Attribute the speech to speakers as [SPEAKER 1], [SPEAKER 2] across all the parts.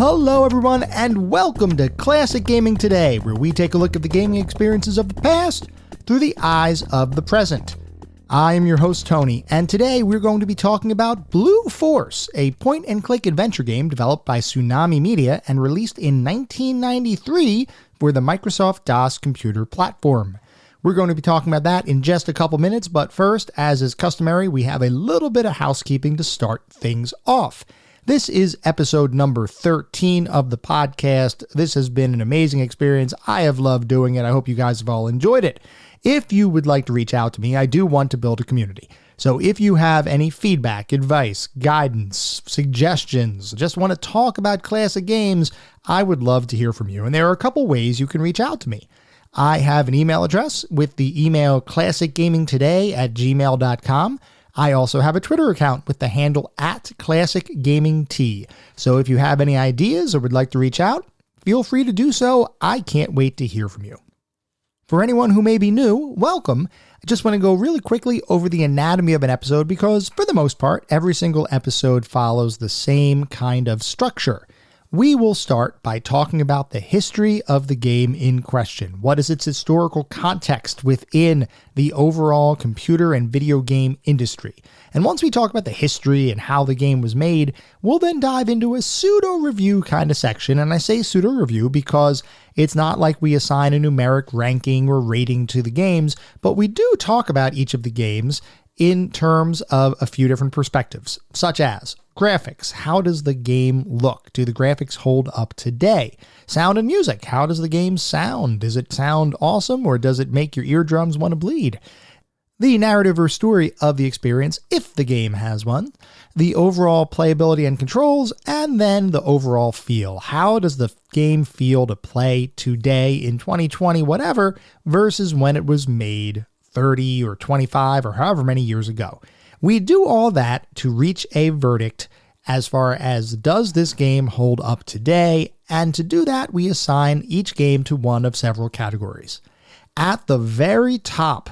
[SPEAKER 1] Hello everyone, and welcome to Classic Gaming Today, where we take a look at the gaming experiences of the past through the eyes of the present. I am your host Tony, and today we're going to be talking about Blue Force, a point-and-click adventure game developed by Tsunami Media and released in 1993 for the Microsoft DOS computer platform. We're going to be talking about that in just a couple minutes, but first, as is customary, we have a little bit of housekeeping to start things off. This is episode number 13 of the podcast. This has been an amazing experience. I have loved doing it. I hope you guys have all enjoyed it. If you would like to reach out to me, I do want to build a community. So if you have any feedback, advice, guidance, suggestions, just want to talk about classic games, I would love to hear from you. And there are a couple ways you can reach out to me. I have an email address with the email classicgamingtoday@gmail.com. I also have a Twitter account with the handle @ClassicGamingT. So if you have any ideas or would like to reach out, feel free to do so. I can't wait to hear from you. For anyone who may be new, welcome. I just want to go really quickly over the anatomy of an episode because, for the most part, every single episode follows the same kind of structure. We will start by talking about the history of the game in question. What is its historical context within the overall computer and video game industry? And once we talk about the history and how the game was made, we'll then dive into a pseudo-review kind of section. And I say pseudo-review because it's not like we assign a numeric ranking or rating to the games, but we do talk about each of the games in terms of a few different perspectives, such as graphics. How does the game look? Do the graphics hold up today? Sound and music. How does the game sound? Does it sound awesome or does it make your eardrums want to bleed? The narrative or story of the experience, if the game has one, the overall playability and controls, and then the overall feel. How does the game feel to play today in 2020, whatever, versus when it was made 30 or 25 or however many years ago? We do all that to reach a verdict as far as does this game hold up today, and to do that we assign each game to one of several categories. At the very top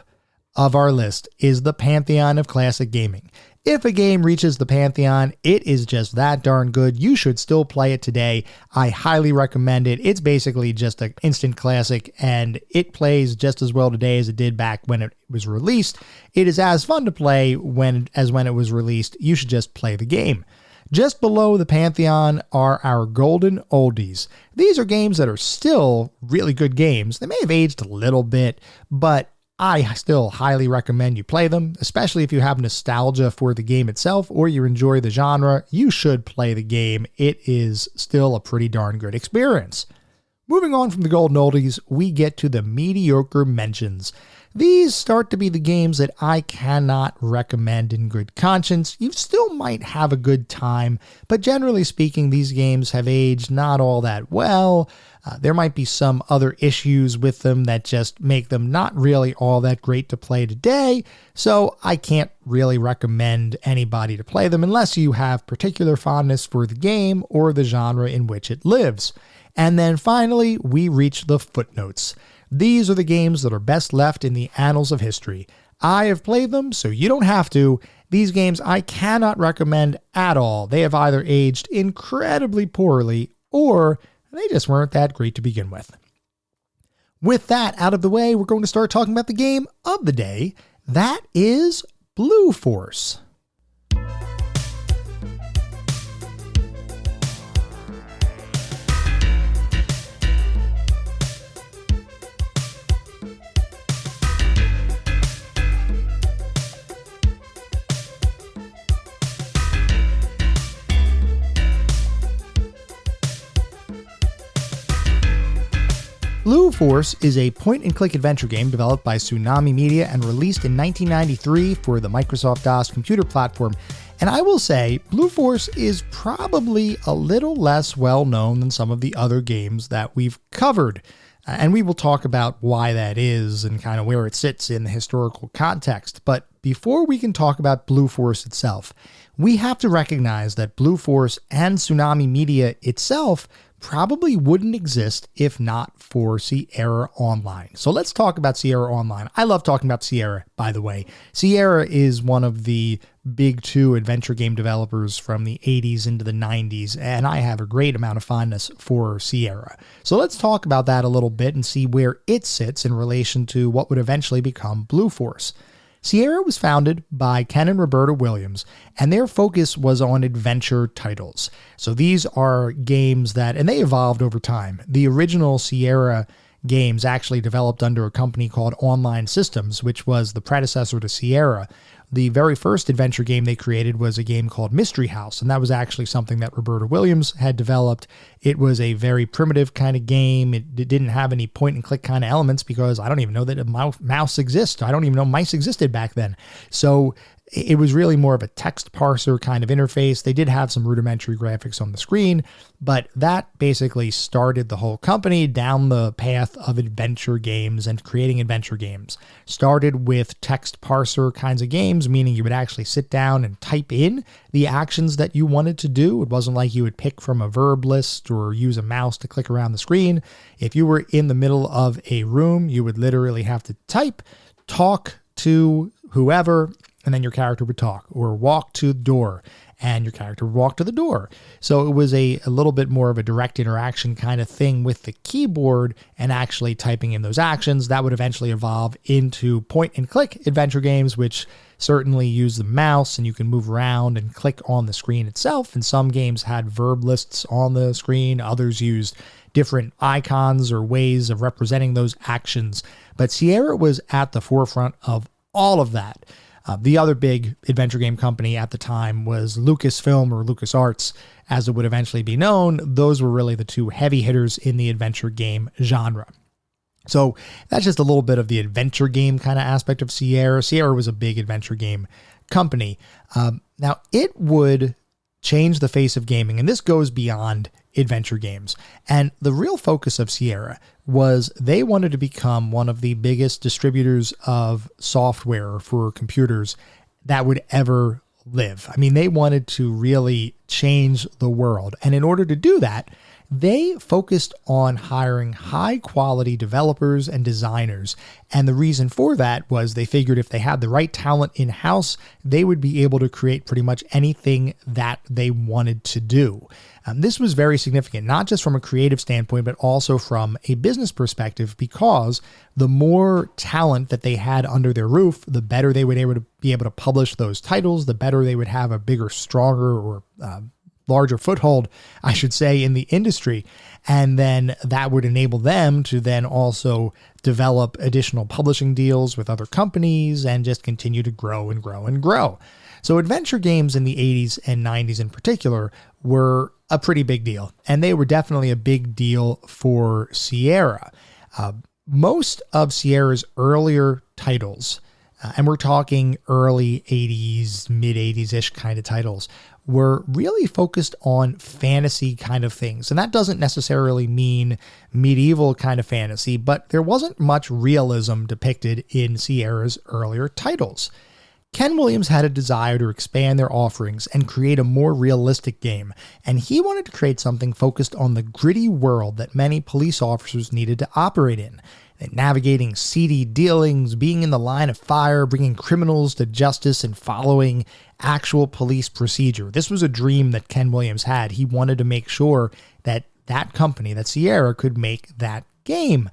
[SPEAKER 1] of our list is the pantheon of classic gaming. If a game reaches the pantheon, it is just that darn good. You should still play it today. I highly recommend it. It's basically just an instant classic, and it plays just as well today as it did back when it was released. It is as fun to play as when it was released. You should just play the game. Just below the pantheon are our golden oldies. These are games that are still really good games. They may have aged a little bit, but I still highly recommend you play them, especially if you have nostalgia for the game itself or you enjoy the genre. You should play the game. It is still a pretty darn good experience. Moving on from the golden oldies, we get to the mediocre mentions. These start to be the games that I cannot recommend in good conscience. You still might have a good time, but generally speaking, these games have aged not all that well. There might be some other issues with them that just make them not really all that great to play today, so I can't really recommend anybody to play them unless you have particular fondness for the game or the genre in which it lives. And then finally, we reach the footnotes. These are the games that are best left in the annals of history. I have played them, so you don't have to. These games I cannot recommend at all. They have either aged incredibly poorly or they just weren't that great to begin with. With that out of the way, we're going to start talking about the game of the day. That is Blue Force. Blue Force is a point-and-click adventure game developed by Tsunami Media and released in 1993 for the Microsoft DOS computer platform. And I will say, Blue Force is probably a little less well-known than some of the other games that we've covered. And we will talk about why that is and kind of where it sits in the historical context. But before we can talk about Blue Force itself, we have to recognize that Blue Force and Tsunami Media itself probably wouldn't exist if not for Sierra Online. So let's talk about Sierra Online. I love talking about Sierra, by the way. Sierra is one of the big two adventure game developers from the 80s into the 90s, and I have a great amount of fondness for Sierra. So let's talk about that a little bit and see where it sits in relation to what would eventually become Blue Force. Sierra was founded by Ken and Roberta Williams, and their focus was on adventure titles. So these are games and they evolved over time. The original Sierra games actually developed under a company called Online Systems, which was the predecessor to Sierra. The very first adventure game they created was a game called Mystery House, and that was actually something that Roberta Williams had developed. It was a very primitive kind of game. It didn't have any point-and-click kind of elements because I don't even know that a mouse exists. I don't even know mice existed back then. So it was really more of a text parser kind of interface. They did have some rudimentary graphics on the screen, but that basically started the whole company down the path of adventure games and creating adventure games. Started with text parser kinds of games, meaning you would actually sit down and type in the actions that you wanted to do. It wasn't like you would pick from a verb list or use a mouse to click around the screen. If you were in the middle of a room, you would literally have to type, talk to whoever, and then your character would talk, or walk to the door and your character would walk to the door. So it was a little bit more of a direct interaction kind of thing with the keyboard and actually typing in those actions. That would eventually evolve into point and click adventure games, which certainly use the mouse and you can move around and click on the screen itself. And some games had verb lists on the screen. Others used different icons or ways of representing those actions. But Sierra was at the forefront of all of that. The other big adventure game company at the time was Lucasfilm, or LucasArts, as it would eventually be known. Those were really the two heavy hitters in the adventure game genre. So that's just a little bit of the adventure game kind of aspect of Sierra. Sierra was a big adventure game company. Now, it would change the face of gaming, and this goes beyond adventure games. And the real focus of Sierra was they wanted to become one of the biggest distributors of software for computers that would ever live. I mean, they wanted to really change the world. And in order to do that, they focused on hiring high quality developers and designers. And the reason for that was they figured if they had the right talent in-house, they would be able to create pretty much anything that they wanted to do. This was very significant, not just from a creative standpoint, but also from a business perspective, because the more talent that they had under their roof, the better they would be able to publish those titles, the better they would have a bigger, stronger, or larger foothold, I should say, in the industry. And then that would enable them to then also develop additional publishing deals with other companies and just continue to grow and grow and grow. So adventure games in the 80s and 90s in particular were a pretty big deal, and they were definitely a big deal for Sierra. Most of Sierra's earlier titles, and we're talking early 80s, mid 80s-ish kind of titles, were really focused on fantasy kind of things. And that doesn't necessarily mean medieval kind of fantasy, but there wasn't much realism depicted in Sierra's earlier titles. Ken Williams had a desire to expand their offerings and create a more realistic game, and he wanted to create something focused on the gritty world that many police officers needed to operate in. Navigating seedy dealings, being in the line of fire, bringing criminals to justice, and following actual police procedure. This was a dream that Ken Williams had. He wanted to make sure that that company, that Sierra, could make that game.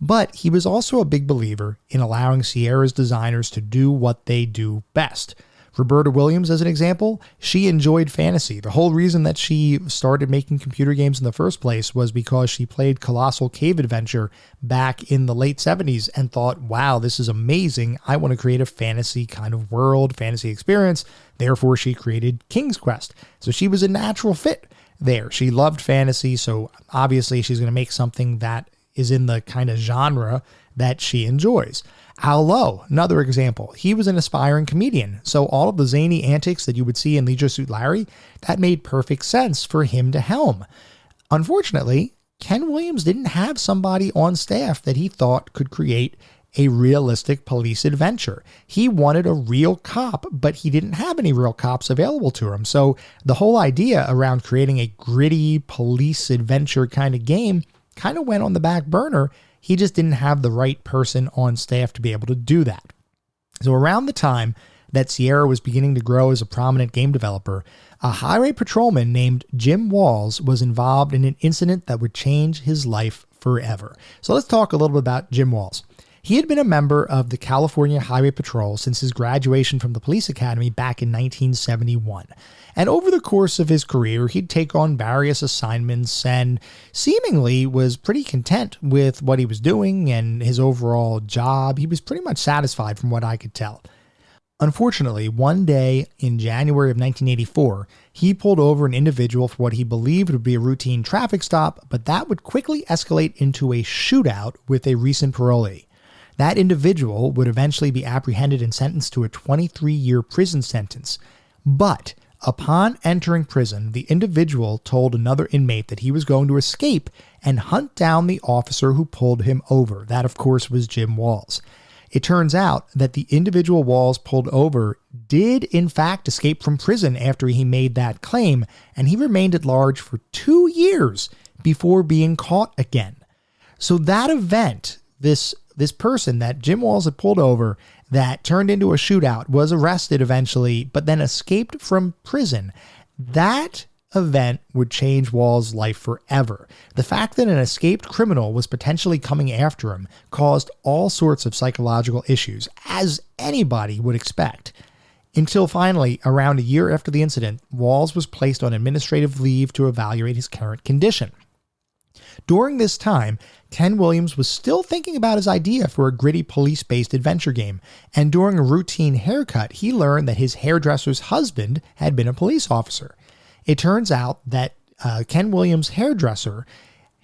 [SPEAKER 1] But he was also a big believer in allowing Sierra's designers to do what they do best. Roberta Williams, as an example, she enjoyed fantasy. The whole reason that she started making computer games in the first place was because she played Colossal Cave Adventure back in the late 70s and thought, wow, this is amazing. I want to create a fantasy kind of world, fantasy experience. Therefore, she created King's Quest. So she was a natural fit there. She loved fantasy, so obviously she's going to make something that is in the kind of genre that she enjoys. Al Lowe, another example. He was an aspiring comedian, so all of the zany antics that you would see in Leisure Suit Larry, that made perfect sense for him to helm. Unfortunately, Ken Williams didn't have somebody on staff that he thought could create a realistic police adventure. He wanted a real cop, but he didn't have any real cops available to him. So the whole idea around creating a gritty police adventure kind of game kind of went on the back burner. He just didn't have the right person on staff to be able to do that. So around the time that Sierra was beginning to grow as a prominent game developer, a highway patrolman named Jim Walls was involved in an incident that would change his life forever. So let's talk a little bit about Jim Walls. He had been a member of the California Highway Patrol since his graduation from the police academy back in 1971. And over the course of his career, he'd take on various assignments and seemingly was pretty content with what he was doing and his overall job. He was pretty much satisfied from what I could tell. Unfortunately, one day in January of 1984, he pulled over an individual for what he believed would be a routine traffic stop, but that would quickly escalate into a shootout with a recent parolee. That individual would eventually be apprehended and sentenced to a 23-year prison sentence. But upon entering prison, the individual told another inmate that he was going to escape and hunt down the officer who pulled him over. That, of course, was Jim Walls. It turns out that the individual Walls pulled over did in fact escape from prison after he made that claim, and he remained at large for 2 years before being caught again. So that event, this person that Jim Walls had pulled over that turned into a shootout, was arrested eventually, but then escaped from prison. That event would change Walls' life forever. The fact that an escaped criminal was potentially coming after him caused all sorts of psychological issues, as anybody would expect. Until finally, around a year after the incident, Walls was placed on administrative leave to evaluate his current condition. During this time, Ken Williams was still thinking about his idea for a gritty police-based adventure game, and during a routine haircut, he learned that his hairdresser's husband had been a police officer. It turns out that Ken Williams' hairdresser,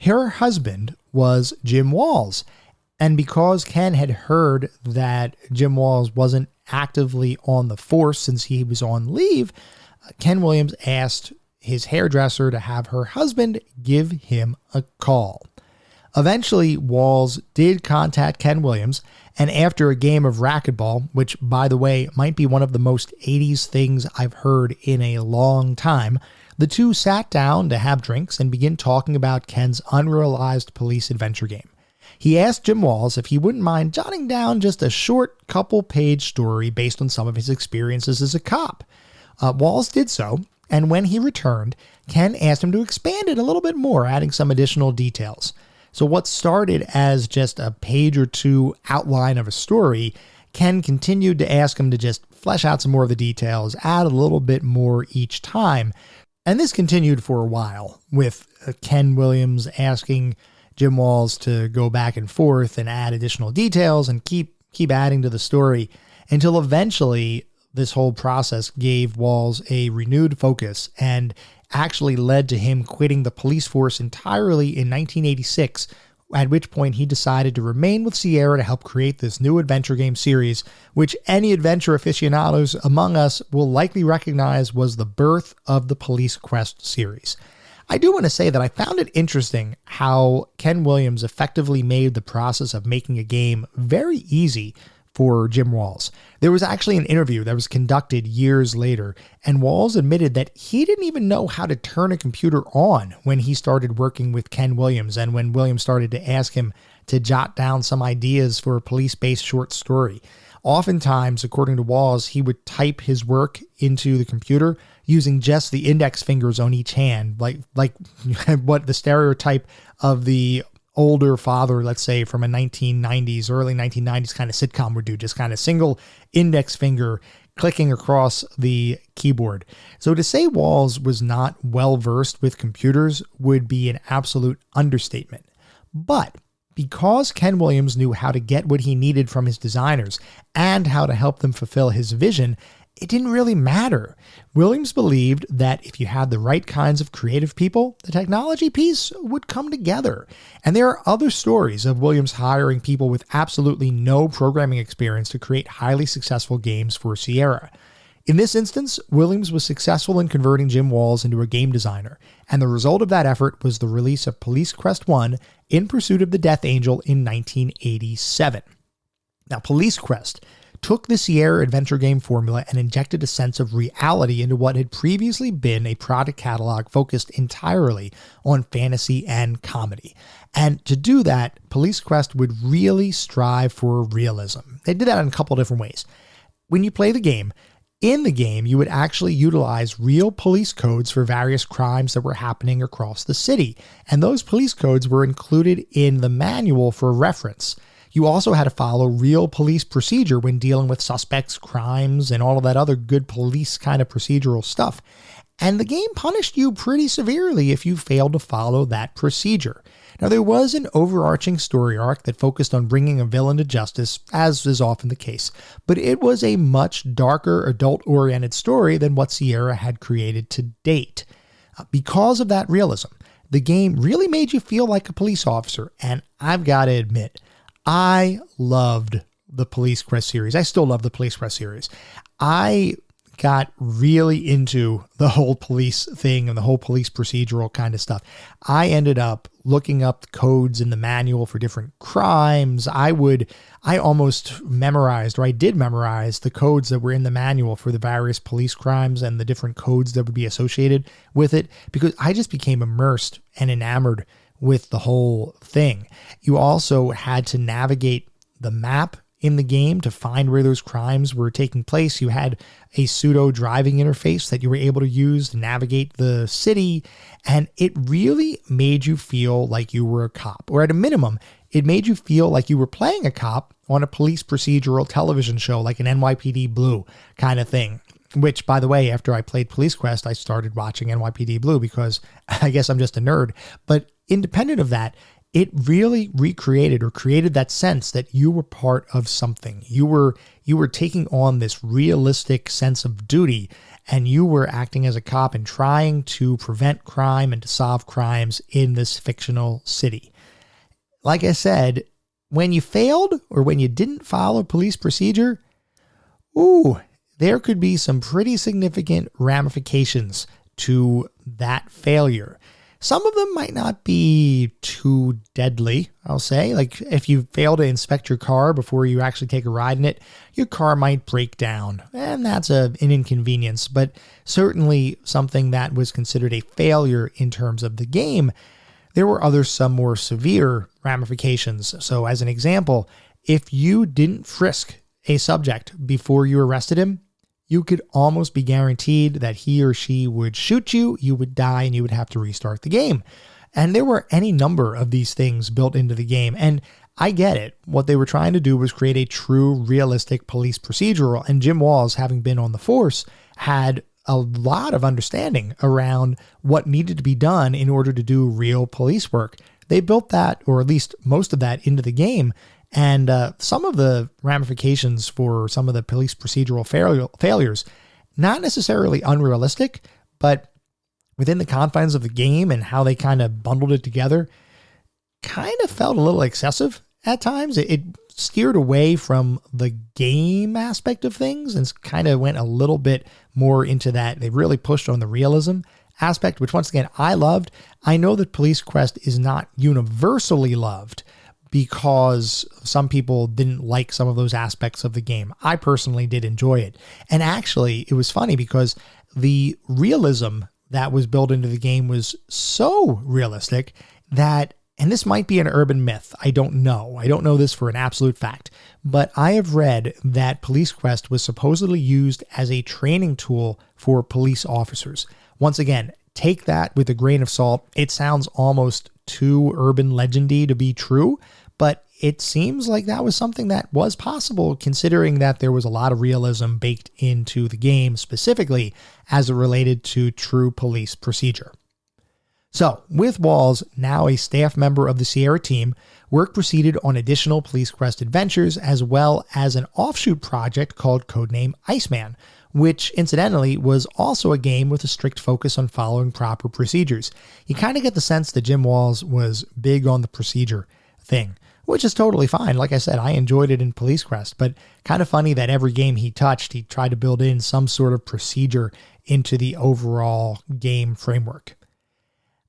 [SPEAKER 1] her husband, was Jim Walls. And because Ken had heard that Jim Walls wasn't actively on the force since he was on leave, Ken Williams asked his hairdresser to have her husband give him a call. Eventually, Walls did contact Ken Williams, and after a game of racquetball, which, by the way, might be one of the most 80s things I've heard in a long time, the two sat down to have drinks and begin talking about Ken's unrealized police adventure game. He asked Jim Walls if he wouldn't mind jotting down just a short couple-page story based on some of his experiences as a cop. Walls did so, and when he returned, Ken asked him to expand it a little bit more, adding some additional details. So what started as just a page or two outline of a story, Ken continued to ask him to just flesh out some more of the details, add a little bit more each time. And this continued for a while, with Ken Williams asking Jim Walls to go back and forth and add additional details and keep adding to the story, until eventually this whole process gave Walls a renewed focus and actually led to him quitting the police force entirely in 1986, at which point he decided to remain with Sierra to help create this new adventure game series, which any adventure aficionados among us will likely recognize was the birth of the Police Quest series. I do want to say that I found it interesting how Ken Williams effectively made the process of making a game very easy for Jim Walls. There was actually an interview that was conducted years later, and Walls admitted that he didn't even know how to turn a computer on when he started working with Ken Williams, and when Williams started to ask him to jot down some ideas for a police-based short story. Oftentimes, according to Walls, he would type his work into the computer using just the index fingers on each hand, like what the stereotype of the older father, let's say from a 1990s, early 1990s kind of sitcom would do, just kind of single index finger clicking across the keyboard. So to say Walls was not well versed with computers would be an absolute understatement. But because Ken Williams knew how to get what he needed from his designers and how to help them fulfill his vision, it didn't really matter. Williams believed that if you had the right kinds of creative people, the technology piece would come together. And there are other stories of Williams hiring people with absolutely no programming experience to create highly successful games for Sierra. In this instance, Williams was successful in converting Jim Walls into a game designer, and the result of that effort was the release of Police Quest 1 in Pursuit of the Death Angel in 1987. Now, Police Quest took the Sierra adventure game formula and injected a sense of reality into what had previously been a product catalog focused entirely on fantasy and comedy. And to do that, Police Quest would really strive for realism. They did that in a couple different ways. When you play the game, in the game, you would actually utilize real police codes for various crimes that were happening across the city. And those police codes were included in the manual for reference. You also had to follow real police procedure when dealing with suspects, crimes, and all of that other good police kind of procedural stuff. And the game punished you pretty severely if you failed to follow that procedure. Now, there was an overarching story arc that focused on bringing a villain to justice, as is often the case, but it was a much darker, adult-oriented story than what Sierra had created to date. Because of that realism, the game really made you feel like a police officer, and I've got to admit, I loved the Police Quest series. I still love the Police Quest series. I got really into the whole police thing and the whole police procedural kind of stuff. I ended up looking up the codes in the manual for different crimes. I almost memorized, or I did memorize the codes that were in the manual for the various police crimes and the different codes that would be associated with it, because I just became immersed and enamored with the whole thing. You also had to navigate the map in the game to find where those crimes were taking place. You had a pseudo driving interface that you were able to use to navigate the city, and it really made you feel like you were a cop, or at a minimum, it made you feel like you were playing a cop on a police procedural television show, like an NYPD Blue kind of thing. Which, by the way, after I played Police Quest, I started watching NYPD Blue because I guess I'm just a nerd. But independent of that, it really recreated or created that sense that you were part of something. You were taking on this realistic sense of duty, and you were acting as a cop and trying to prevent crime and to solve crimes in this fictional city. Like I said, when you failed or when you didn't follow police procedure, there could be some pretty significant ramifications to that failure. Some of them might not be too deadly, I'll say. Like if you fail to inspect your car before you actually take a ride in it, your car might break down, and that's an inconvenience, but certainly something that was considered a failure in terms of the game. There were some more severe ramifications. So as an example, if you didn't frisk a subject before you arrested him, you could almost be guaranteed that he or she would shoot you, you would die, and you would have to restart the game. And there were any number of these things built into the game. And I get it. What they were trying to do was create a true, realistic police procedural. And Jim Walls, having been on the force, had a lot of understanding around what needed to be done in order to do real police work. They built that, or at least most of that, into the game. And some of the ramifications for some of the police procedural failures, not necessarily unrealistic, but within the confines of the game and how they kind of bundled it together, kind of felt a little excessive at times. It steered away from the game aspect of things and kind of went a little bit more into that. They really pushed on the realism aspect, which once again, I loved. I know that Police Quest is not universally loved, because some people didn't like some of those aspects of the game. I personally did enjoy it. And actually, it was funny because the realism that was built into the game was so realistic that, and this might be an urban myth, I don't know. I don't know this for an absolute fact, but I have read that Police Quest was supposedly used as a training tool for police officers. Once again, take that with a grain of salt. It sounds almost too urban legendy to be true, but it seems like that was something that was possible, considering that there was a lot of realism baked into the game, specifically as it related to true police procedure. So, with Walls now a staff member of the Sierra team, work proceeded on additional Police Quest adventures, as well as an offshoot project called Codename Iceman, which incidentally was also a game with a strict focus on following proper procedures. You kind of get the sense that Jim Walls was big on the procedure thing, which is totally fine. Like I said, I enjoyed it in Police Quest, but kind of funny that every game he touched, he tried to build in some sort of procedure into the overall game framework.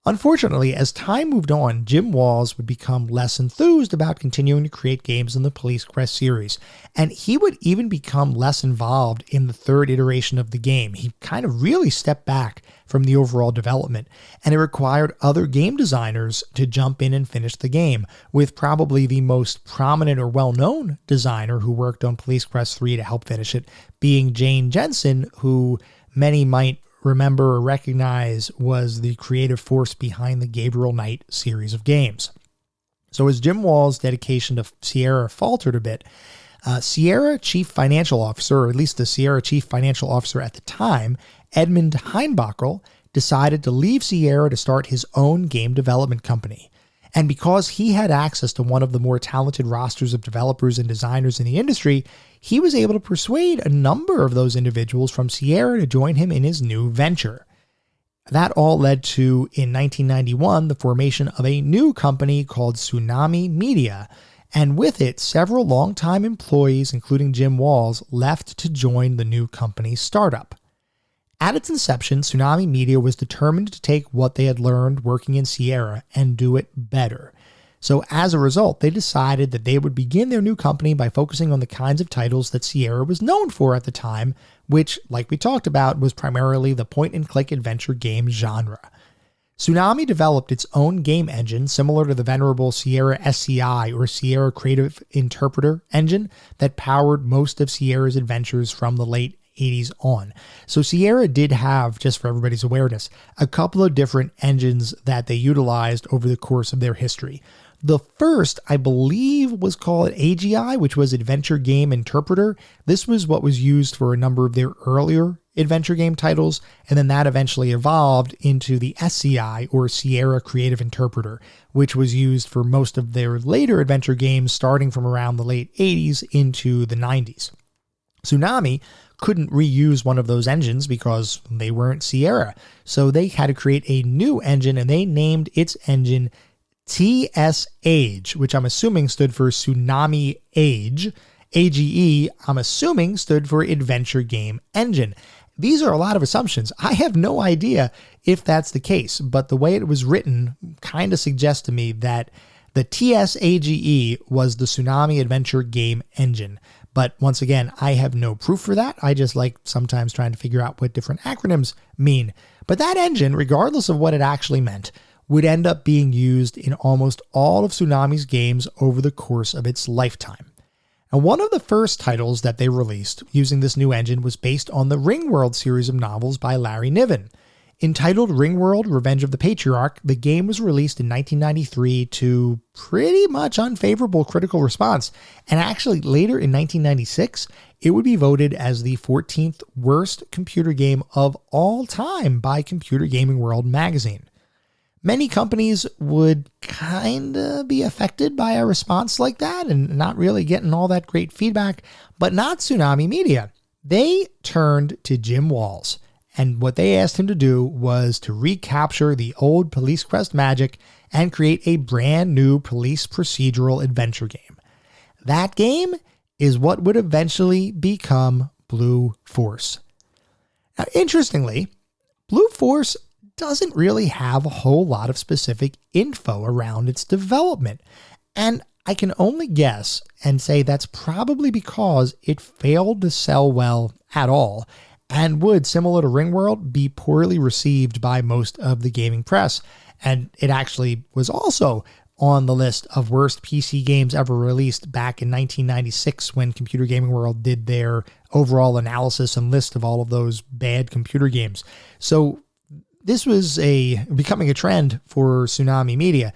[SPEAKER 1] Unfortunately, as time moved on, Jim Walls would become less enthused about continuing to create games in the Police Quest series, and he would even become less involved in the third iteration of the game. He kind of really stepped back from the overall development, and it required other game designers to jump in and finish the game, with probably the most prominent or well-known designer who worked on Police Quest 3 to help finish it being Jane Jensen, who many might remember or recognize was the creative force behind the Gabriel Knight series of games. So as Jim Wall's dedication to Sierra faltered a bit, Sierra Chief Financial Officer, or at least the Sierra Chief Financial Officer at the time, Edmund Heinbockel, decided to leave Sierra to start his own game development company. And because he had access to one of the more talented rosters of developers and designers in the industry, he was able to persuade a number of those individuals from Sierra to join him in his new venture. That all led to, in 1991, the formation of a new company called Tsunami Media, and with it, several longtime employees, including Jim Walls, left to join the new company's startup. At its inception, Tsunami Media was determined to take what they had learned working in Sierra and do it better. So as a result, they decided that they would begin their new company by focusing on the kinds of titles that Sierra was known for at the time, which, like we talked about, was primarily the point-and-click adventure game genre. Tsunami developed its own game engine similar to the venerable Sierra SCI, or Sierra Creative Interpreter engine, that powered most of Sierra's adventures from the late 80s on. So Sierra did have, just for everybody's awareness, a couple of different engines that they utilized over the course of their history. The first, I believe, was called AGI, which was Adventure Game Interpreter. This was what was used for a number of their earlier adventure game titles, and then that eventually evolved into the SCI, or Sierra Creative Interpreter, which was used for most of their later adventure games starting from around the late 80s into the 90s. Tsunami couldn't reuse one of those engines because they weren't Sierra, so they had to create a new engine, and they named its engine TS Age, which I'm assuming stood for Tsunami Age. AGE, I'm assuming, stood for Adventure Game Engine. These are a lot of assumptions. I have no idea if that's the case, but the way it was written kind of suggests to me that the TSAGE was the Tsunami Adventure Game Engine. But once again, I have no proof for that. I just like sometimes trying to figure out what different acronyms mean. But that engine, regardless of what it actually meant, would end up being used in almost all of Tsunami's games over the course of its lifetime. And one of the first titles that they released using this new engine was based on the Ringworld series of novels by Larry Niven. Entitled Ringworld: Revenge of the Patriarch, the game was released in 1993 to pretty much unfavorable critical response, and actually later in 1996, it would be voted as the 14th worst computer game of all time by Computer Gaming World magazine. Many companies would kind of be affected by a response like that and not really getting all that great feedback, but not Tsunami Media. They turned to Jim Walls, and what they asked him to do was to recapture the old Police Quest magic and create a brand new police procedural adventure game. That game is what would eventually become Blue Force. Now, interestingly, Blue Force doesn't really have a whole lot of specific info around its development, and I can only guess and say that's probably because it failed to sell well at all and would, similar to Ringworld, be poorly received by most of the gaming press. And it actually was also on the list of worst PC games ever released back in 1996 when Computer Gaming World did their overall analysis and list of all of those bad computer games. So this was becoming a trend for Tsunami Media,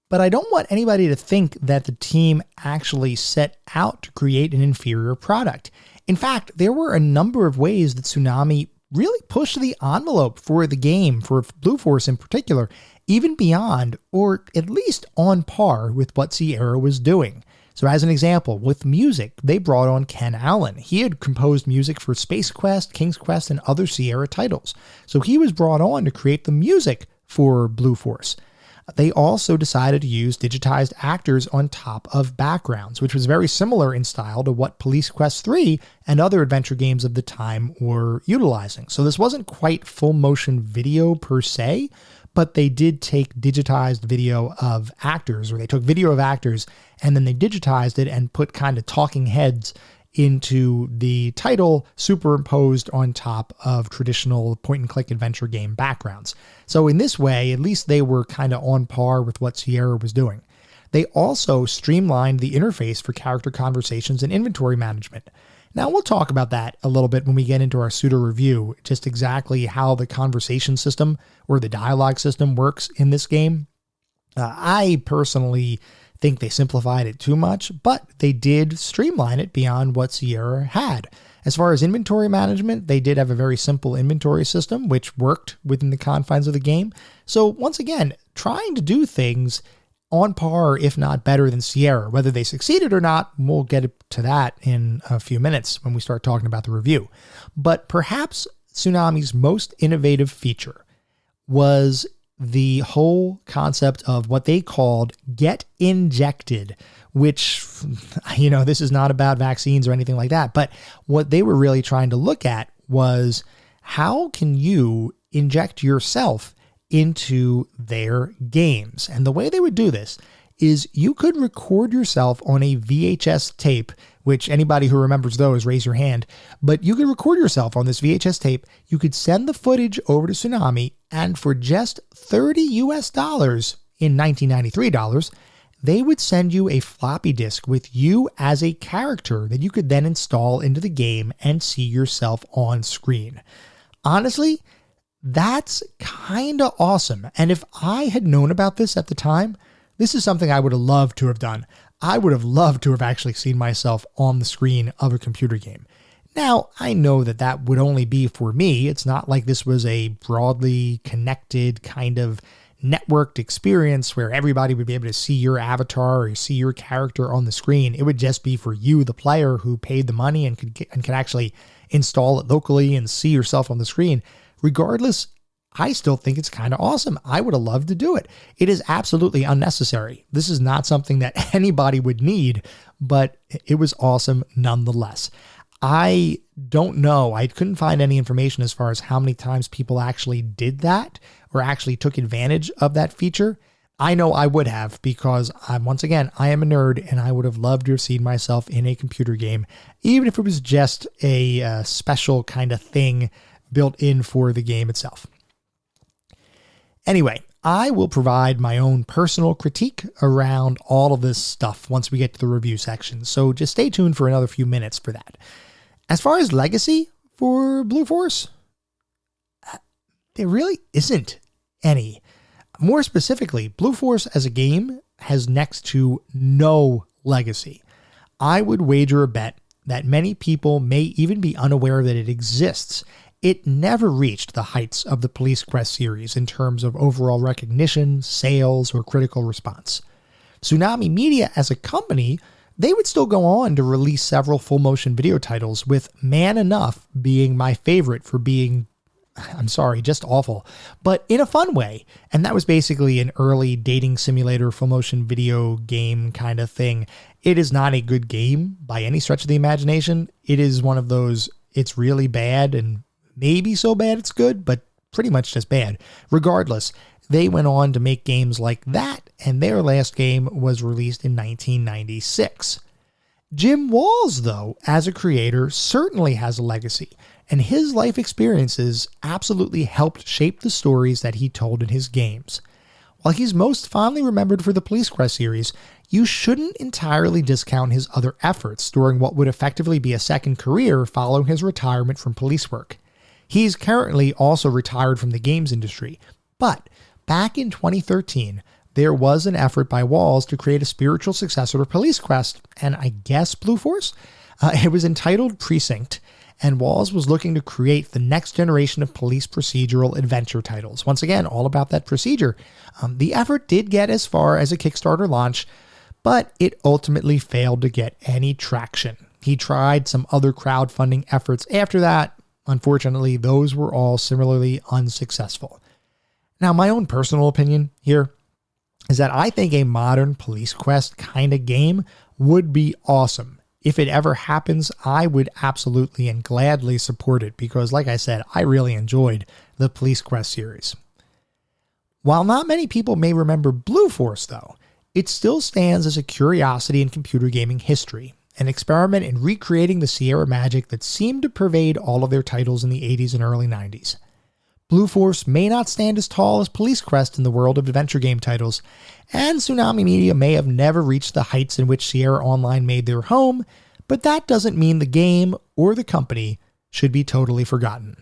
[SPEAKER 1] but I don't want anybody to think that the team actually set out to create an inferior product. In fact, there were a number of ways that Tsunami really pushed the envelope for the game, for Blue Force in particular, even beyond, or at least on par with what Sierra was doing. So as an example, with music, they brought on Ken Allen. He had composed music for Space Quest, King's Quest, and other Sierra titles. So he was brought on to create the music for Blue Force. They also decided to use digitized actors on top of backgrounds, which was very similar in style to what Police Quest 3 and other adventure games of the time were utilizing. So this wasn't quite full motion video per se, but they did take digitized video of actors, or they took video of actors and then they digitized it and put kind of talking heads into the title superimposed on top of traditional point and click adventure game backgrounds. So in this way, at least they were kind of on par with what Sierra was doing. They also streamlined the interface for character conversations and inventory management. Now we'll talk about that a little bit when we get into our pseudo review, just exactly how the conversation system or the dialogue system works in this game. I personally think they simplified it too much, but they did streamline it beyond what Sierra had. As far as inventory management, they did have a very simple inventory system, which worked within the confines of the game. So once again, trying to do things on par, if not better than Sierra. Whether they succeeded or not, we'll get to that in a few minutes when we start talking about the review. But perhaps Tsunami's most innovative feature was the whole concept of what they called get injected, which, this is not about vaccines or anything like that, but what they were really trying to look at was how can you inject yourself into their games. And the way they would do this is you could record yourself on a VHS tape, which anybody who remembers those, raise your hand, but you could record yourself on this VHS tape. You could send the footage over to Tsunami, and for just $30 US in 1993 dollars, they would send you a floppy disk with you as a character that you could then install into the game and see yourself on screen. Honestly, that's kind of awesome. And if I had known about this at the time, this is something I would have loved to have done. I would have loved to have actually seen myself on the screen of a computer game. Now, I know that that would only be for me. It's not like this was a broadly connected kind of networked experience where everybody would be able to see your avatar or see your character on the screen. It would just be for you, the player who paid the money and could actually install it locally and see yourself on the screen. Regardless, I still think it's kind of awesome. I would have loved to do it. It is absolutely unnecessary. This is not something that anybody would need, but it was awesome nonetheless. I don't know. I couldn't find any information as far as how many times people actually did that or actually took advantage of that feature. I know I would have, because once again, I am a nerd and I would have loved to have seen myself in a computer game, even if it was just a special kind of thing built in for the game itself. Anyway, I will provide my own personal critique around all of this stuff once we get to the review section, so just stay tuned for another few minutes for that. As far as legacy for Blue Force, there really isn't any. More specifically, Blue Force as a game has next to no legacy. I would wager a bet that many people may even be unaware that it exists. It never reached the heights of the Police Quest series in terms of overall recognition, sales, or critical response. Tsunami Media as a company, they would still go on to release several full-motion video titles, with Man Enough being my favorite for being, just awful, but in a fun way. And that was basically an early dating simulator full-motion video game kind of thing. It is not a good game by any stretch of the imagination. It is one of those, it's really bad and maybe so bad it's good, but pretty much just bad. Regardless, they went on to make games like that, and their last game was released in 1996. Jim Walls, though, as a creator, certainly has a legacy, and his life experiences absolutely helped shape the stories that he told in his games. While he's most fondly remembered for the Police Quest series, you shouldn't entirely discount his other efforts during what would effectively be a second career following his retirement from police work. He's currently also retired from the games industry, but back in 2013, there was an effort by Walls to create a spiritual successor to Police Quest, and I guess Blue Force? It was entitled Precinct, and Walls was looking to create the next generation of police procedural adventure titles. Once again, all about that procedure. The effort did get as far as a Kickstarter launch, but it ultimately failed to get any traction. He tried some other crowdfunding efforts after that. Unfortunately, those were all similarly unsuccessful. Now, my own personal opinion here is that I think a modern Police Quest kind of game would be awesome. If it ever happens, I would absolutely and gladly support it because, like I said, I really enjoyed the Police Quest series. While not many people may remember Blue Force, though, it still stands as a curiosity in computer gaming history, an experiment in recreating the Sierra magic that seemed to pervade all of their titles in the 80s and early 90s. Blue Force may not stand as tall as Police Quest in the world of adventure game titles, and Tsunami Media may have never reached the heights in which Sierra Online made their home, but that doesn't mean the game or the company should be totally forgotten.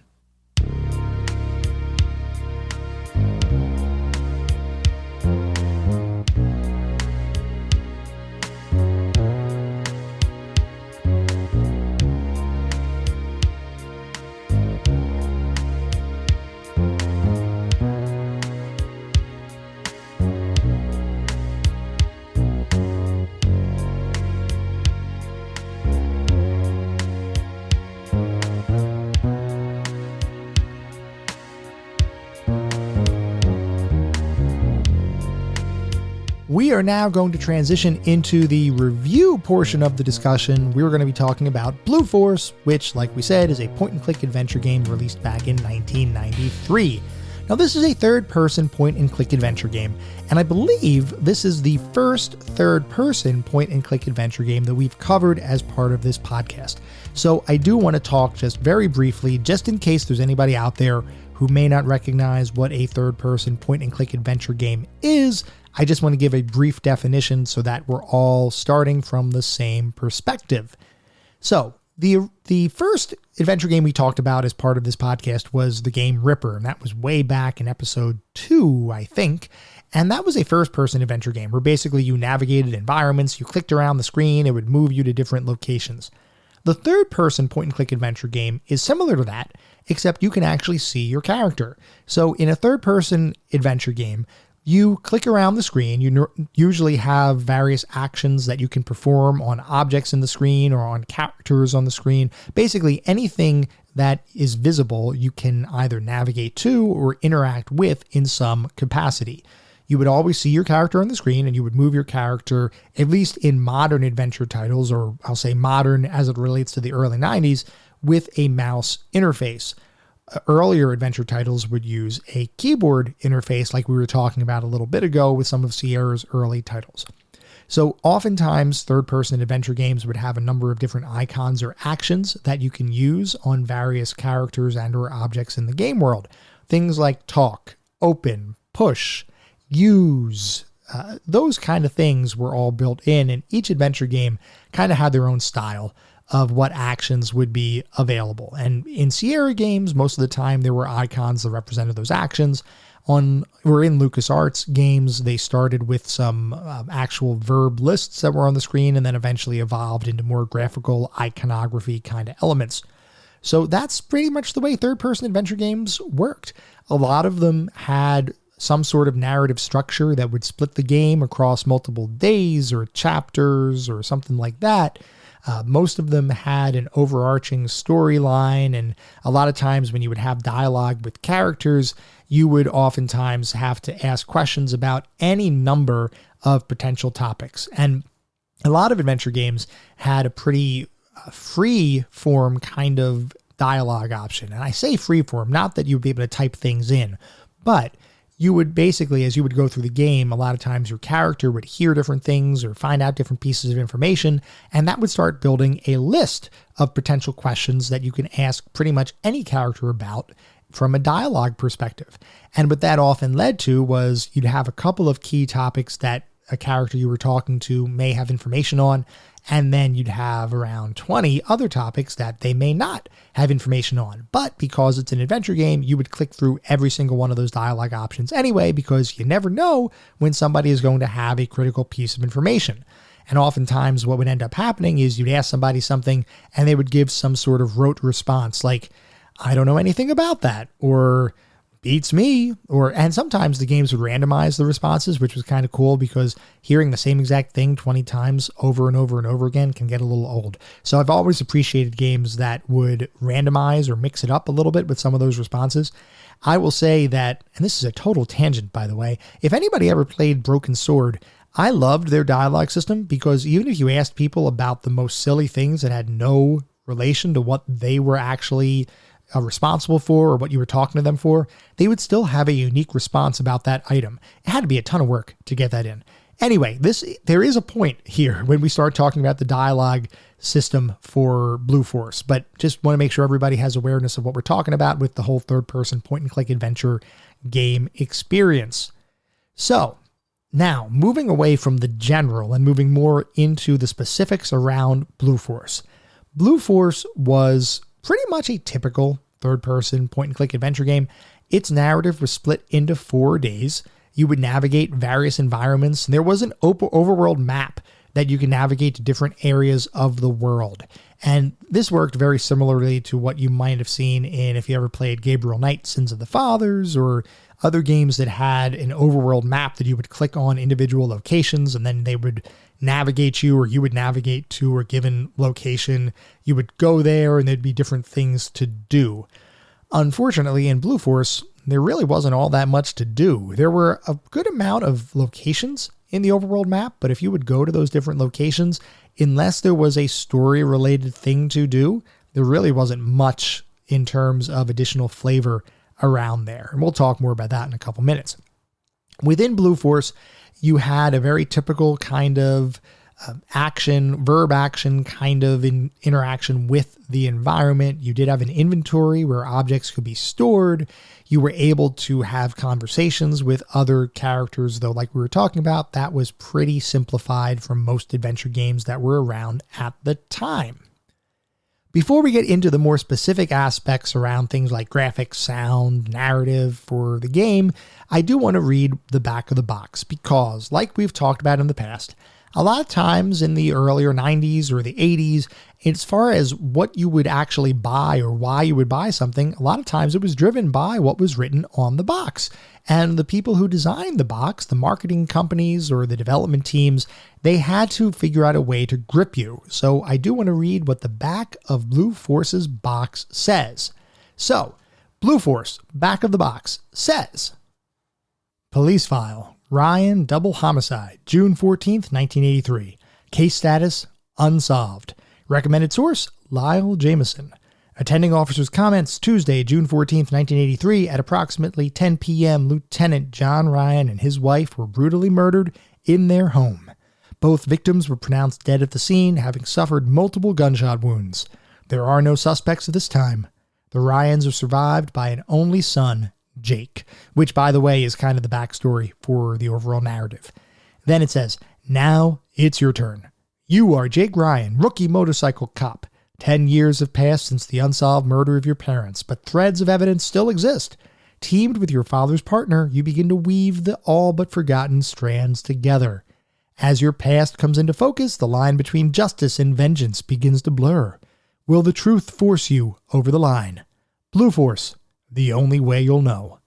[SPEAKER 1] We are now going to transition into the review portion of the discussion. We're going to be talking about Blue Force, which, like we said, is a point-and-click adventure game released back in 1993. Now, this is a third-person point-and-click adventure game, and I believe this is the first third-person point-and-click adventure game that we've covered as part of this podcast. So I do want to talk just very briefly, just in case there's anybody out there who may not recognize what a third-person point-and-click adventure game is. I just want to give a brief definition so that we're all starting from the same perspective. So the first adventure game we talked about as part of this podcast was the game Ripper, and that was way back in episode 2, I think. And that was a first-person adventure game where basically you navigated environments, you clicked around the screen, it would move you to different locations. The third-person point-and-click adventure game is similar to that, except you can actually see your character. So in a third-person adventure game, you click around the screen. You usually have various actions that you can perform on objects in the screen or on characters on the screen. Basically, anything that is visible, you can either navigate to or interact with in some capacity. You would always see your character on the screen, and you would move your character, at least in modern adventure titles, or I'll say modern as it relates to the early 90s, with a mouse interface. Earlier adventure titles would use a keyboard interface like we were talking about a little bit ago with some of Sierra's early titles. So oftentimes third-person adventure games would have a number of different icons or actions that you can use on various characters and or objects in the game world. Things like talk, open, push, use, those kind of things were all built in, and each adventure game kind of had their own style of what actions would be available. And in Sierra games, most of the time there were icons that represented those actions. In LucasArts games, they started with some actual verb lists that were on the screen and then eventually evolved into more graphical iconography kind of elements. So that's pretty much the way third-person adventure games worked. A lot of them had some sort of narrative structure that would split the game across multiple days or chapters or something like that. Most of them had an overarching storyline, and a lot of times when you would have dialogue with characters, you would oftentimes have to ask questions about any number of potential topics. And a lot of adventure games had a pretty free form kind of dialogue option. And I say free form, not that you would be able to type things in, but you would basically, as you would go through the game, a lot of times your character would hear different things or find out different pieces of information, and that would start building a list of potential questions that you can ask pretty much any character about from a dialogue perspective. And what that often led to was you'd have a couple of key topics that a character you were talking to may have information on, and then you'd have around 20 other topics that they may not have information on. But because it's an adventure game, you would click through every single one of those dialogue options anyway, because you never know when somebody is going to have a critical piece of information. And oftentimes what would end up happening is you'd ask somebody something and they would give some sort of rote response like, I don't know anything about that, or beats me, and sometimes the games would randomize the responses, which was kind of cool because hearing the same exact thing 20 times over and over and over again can get a little old. So I've always appreciated games that would randomize or mix it up a little bit with some of those responses. I will say that, and this is a total tangent by the way, if anybody ever played Broken Sword, I loved their dialogue system because even if you asked people about the most silly things that had no relation to what they were actually responsible for or what you were talking to them for, they would still have a unique response about that item. It had to be a ton of work to get that in. Anyway, there is a point here when we start talking about the dialogue system for Blue Force, but just want to make sure everybody has awareness of what we're talking about with the whole third-person point-and-click adventure game experience. So, now, moving away from the general and moving more into the specifics around Blue Force. Blue Force was pretty much a typical third-person point-and-click adventure game. Its narrative was split into 4 days. You would navigate various environments, and there was an overworld map that you can navigate to different areas of the world. And this worked very similarly to what you might have seen in if you ever played Gabriel Knight, Sins of the Fathers, or other games that had an overworld map that you would click on individual locations and then they would navigate you, or you would navigate to a given location. You would go there and there'd be different things to do. Unfortunately, in Blue Force, there really wasn't all that much to do. There were a good amount of locations in the overworld map, but if you would go to those different locations, unless there was a story-related thing to do, there really wasn't much in terms of additional flavor around there. And we'll talk more about that in a couple minutes. Within Blue Force, you had a very typical kind of verb action kind of interaction with the environment. You did have an inventory where objects could be stored. You were able to have conversations with other characters, though, like we were talking about, that was pretty simplified from most adventure games that were around at the time. Before we get into the more specific aspects around things like graphics, sound, narrative for the game, I do want to read the back of the box because, like we've talked about in the past, a lot of times in the earlier 90s or the 80s, as far as what you would actually buy or why you would buy something, a lot of times it was driven by what was written on the box. And the people who designed the box, the marketing companies or the development teams, they had to figure out a way to grip you. So I do want to read what the back of Blue Force's box says. So, Blue Force, back of the box, says, Police File, Ryan Double Homicide, June 14th, 1983. Case status, unsolved. Recommended source, Lyle Jameson. Attending officer's comments, Tuesday, June 14th, 1983, at approximately 10 p.m., Lieutenant John Ryan and his wife were brutally murdered in their home. Both victims were pronounced dead at the scene, having suffered multiple gunshot wounds. There are no suspects at this time. The Ryans are survived by an only son, Jake, which, by the way, is kind of the backstory for the overall narrative. Then it says, now it's your turn. You are Jake Ryan, rookie motorcycle cop. 10 years have passed since the unsolved murder of your parents, but threads of evidence still exist. Teamed with your father's partner, you begin to weave the all but forgotten strands together. As your past comes into focus, the line between justice and vengeance begins to blur. Will the truth force you over the line? Blue Force, the only way you'll know.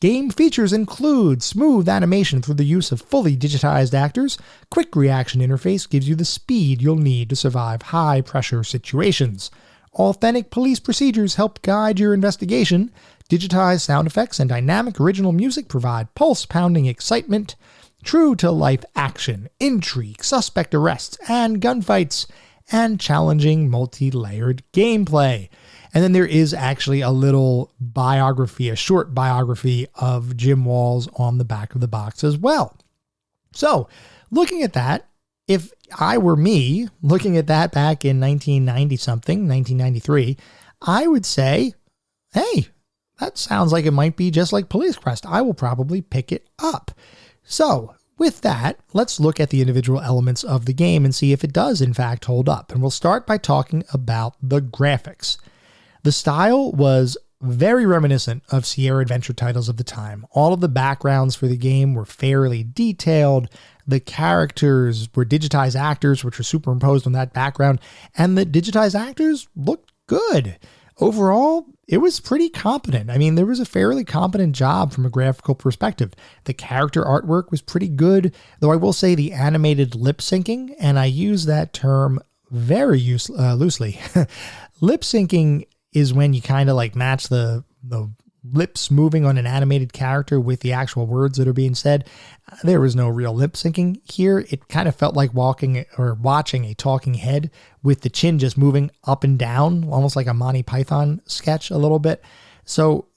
[SPEAKER 1] Game features include smooth animation through the use of fully digitized actors. Quick reaction interface gives you the speed you'll need to survive high-pressure situations. Authentic police procedures help guide your investigation. Digitized sound effects and dynamic original music provide pulse-pounding excitement. True-to-life action, intrigue, suspect arrests, and gunfights, and challenging multi-layered gameplay. And then there is actually a little biography, a short biography of Jim Walls on the back of the box as well. So, looking at that, if I were me, looking at that back in 1990-something, 1993, I would say, hey, that sounds like it might be just like Police Quest. I will probably pick it up. So, with that, let's look at the individual elements of the game and see if it does, in fact, hold up. And we'll start by talking about the graphics. The style was very reminiscent of Sierra Adventure titles of the time. All of the backgrounds for the game were fairly detailed. The characters were digitized actors, which were superimposed on that background, and the digitized actors looked good. Overall, it was pretty competent. I mean, there was a fairly competent job from a graphical perspective. The character artwork was pretty good, though I will say the animated lip syncing, and I use that term very loosely. Lip syncing is when you kind of like match the lips moving on an animated character with the actual words that are being said. There was no real lip syncing here. It kind of felt like watching a talking head with the chin just moving up and down, almost like a Monty Python sketch a little bit. So,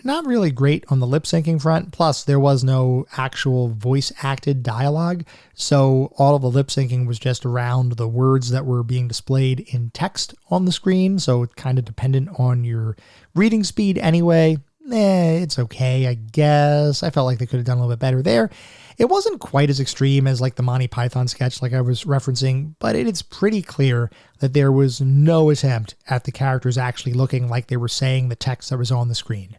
[SPEAKER 1] not really great on the lip syncing front. Plus, there was no actual voice acted dialogue. So all of the lip syncing was just around the words that were being displayed in text on the screen. So it's kind of dependent on your reading speed anyway. It's okay, I guess. I felt like they could have done a little bit better there. It wasn't quite as extreme as like the Monty Python sketch like I was referencing, but it's pretty clear that there was no attempt at the characters actually looking like they were saying the text that was on the screen.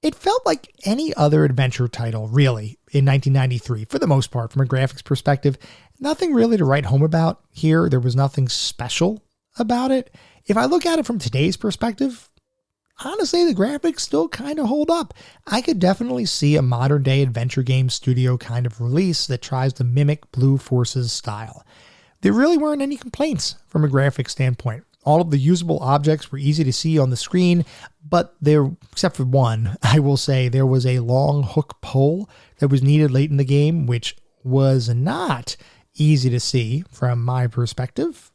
[SPEAKER 1] It felt like any other adventure title, really, in 1993, for the most part, from a graphics perspective. Nothing really to write home about here. There was nothing special about it. If I look at it from today's perspective, honestly, the graphics still kind of hold up. I could definitely see a modern-day adventure game studio kind of release that tries to mimic Blue Force's style. There really weren't any complaints from a graphics standpoint. All of the usable objects were easy to see on the screen, but except for one, I will say there was a long hook pole that was needed late in the game, which was not easy to see from my perspective.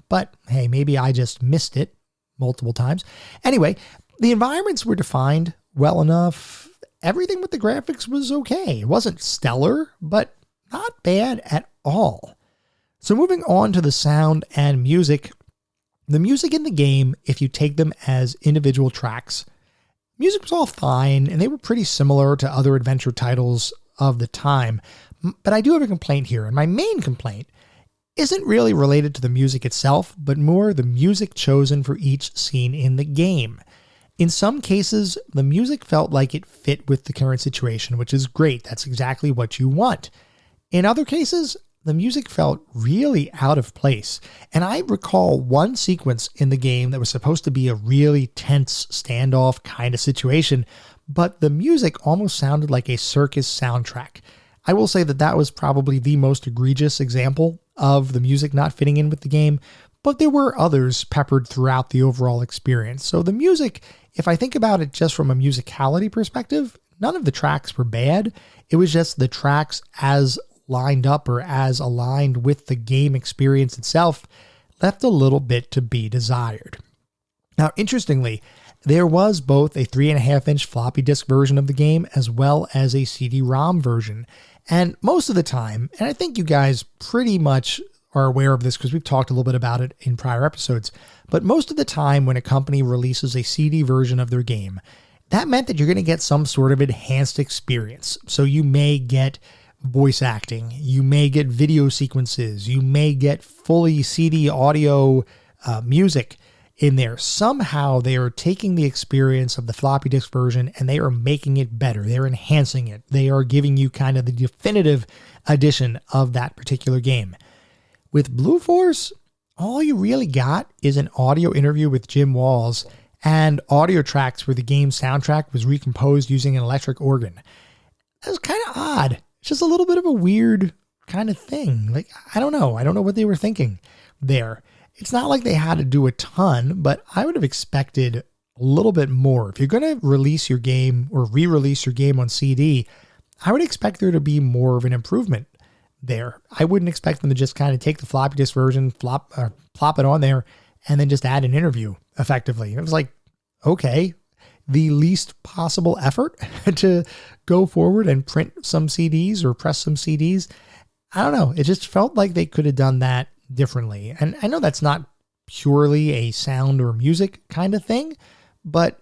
[SPEAKER 1] But hey, maybe I just missed it multiple times. Anyway, the environments were defined well enough. Everything with the graphics was okay. It wasn't stellar, but not bad at all. So moving on to the sound and music. The music in the game, if you take them as individual tracks, music was all fine, and they were pretty similar to other adventure titles of the time. But I do have a complaint here, and my main complaint isn't really related to the music itself, but more the music chosen for each scene in the game. In some cases, the music felt like it fit with the current situation, which is great. That's exactly what you want. In other cases, the music felt really out of place. And I recall one sequence in the game that was supposed to be a really tense standoff kind of situation, but the music almost sounded like a circus soundtrack. I will say that that was probably the most egregious example of the music not fitting in with the game, but there were others peppered throughout the overall experience. So the music, if I think about it just from a musicality perspective, none of the tracks were bad. It was just the tracks as lined up or as aligned with the game experience itself left a little bit to be desired. Now, interestingly, there was both a 3.5-inch floppy disk version of the game as well as a CD-ROM version. And most of the time, and I think you guys pretty much are aware of this because we've talked a little bit about it in prior episodes, but most of the time when a company releases a CD version of their game, that meant that you're going to get some sort of enhanced experience. So you may get voice acting, you may get video sequences, you may get fully CD audio music in there. Somehow they are taking the experience of the floppy disk version and they are making it better. They're enhancing it. They are giving you kind of the definitive edition of that particular game. With Blue Force, all you really got is an audio interview with Jim Walls and audio tracks where the game's soundtrack was recomposed using an electric organ. That was kind of odd. It's just a little bit of a weird kind of thing. Like, I don't know what they were thinking there. It's not like they had to do a ton, but I would have expected a little bit more. If you're going to release your game or re-release your game on CD, I would expect there to be more of an improvement there. I wouldn't expect them to just kind of take the floppy disk version, plop it on there, and then just add an interview effectively. It was like, okay, the least possible effort to go forward and print some CDs or press some CDs. I don't know. It just felt like they could have done that differently. And I know that's not purely a sound or music kind of thing, but